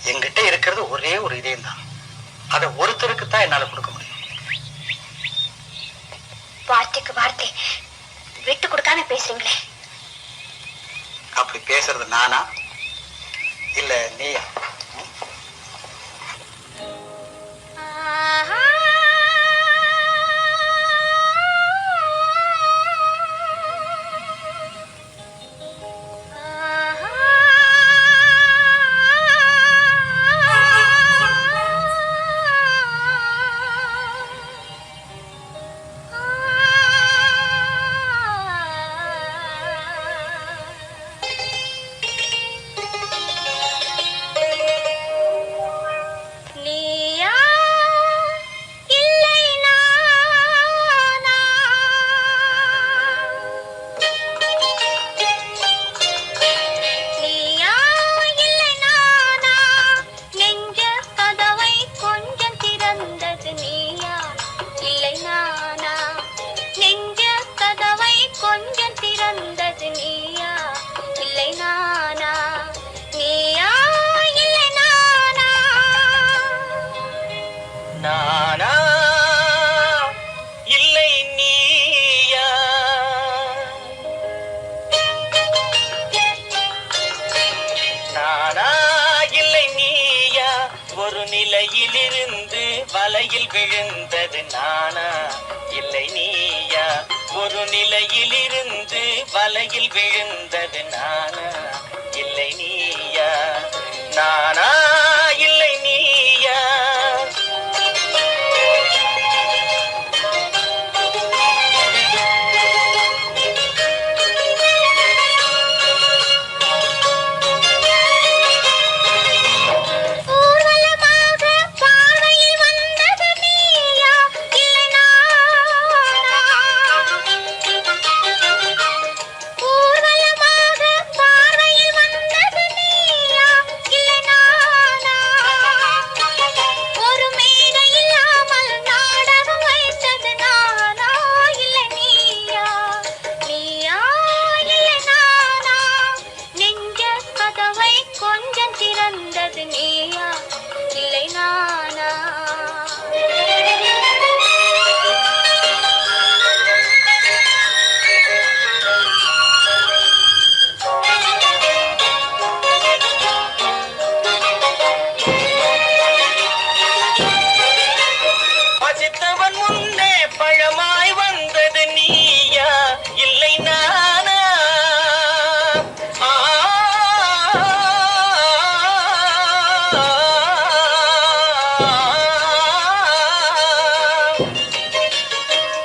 என்கிட்ட இருக்கிறது ஒரே ஒரு இதயம் தான். அதை ஒருத்தருக்கு தான் என்னால கொடுக்க முடியும். வார்த்தைக்கு வார்த்தை விட்டு கொடுக்காம பேசுறீங்களே. அப்படி பேசுறது நானா இல்ல நீயா? நானா இல்லை நீயா? நானா இல்லை நீயா? ஒரு நிலையிலிருந்து வலையில் விழுந்தது நானா இல்லை நீயா? ஒரு நிலையிலிருந்து வலையில் விழுந்தது நானா இல்லை நீயா? நானா இல்லை நீயா?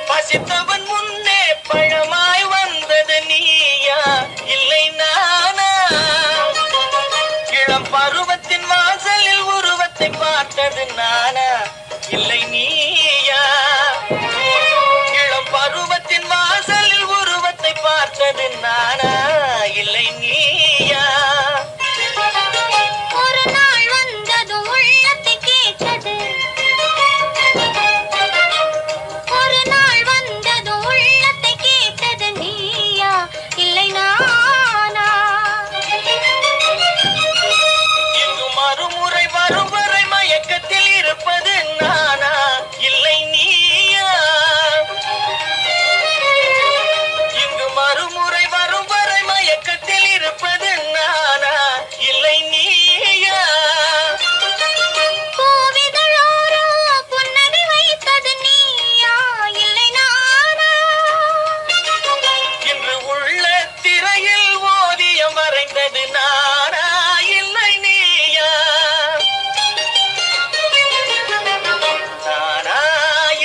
பசித்தவன் முன்னே பழமாய் வந்தது நீயா இல்லை நானா? இளம் பருவத்தின் வாசலில் உருவத்தை பார்த்தது நானா இல்லை நீயா? இளம் பருவத்தின் வாசலில் உருவத்தை பார்த்தது நானா இல்லை நீயா? ஒரு நாள் வந்தது உள்ளத்தை கேட்டது. ஒரு நாள் வந்தது உள்ளத்தை கேட்டது நீயா இல்லை நானா? இங்கு மறுமுறை வரும் வரை மயக்கத்தில் இருப்பது நானா இல்லை நீயா? இங்கு மறுமுறை வரும் வரை மயக்கத்தில் இருப்பது நானா இல்லை நீயா? கோவிதழோரோ புன்னகை வைத்தது நீயா இல்லை நானா? இன்று உள்ள திரையில் ஓவியம் வரைந்தது நானா இல்லை நீயா? நானா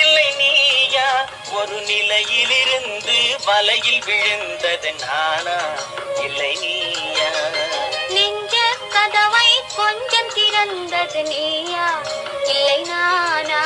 இல்லை நீயா? ஒரு நிலையிலிருந்து வலையில் விழுந்தது நானா இல்லை நீயா? நெஞ்ச கதவை கொஞ்சம் திறந்தது நீயா இல்லை நானா?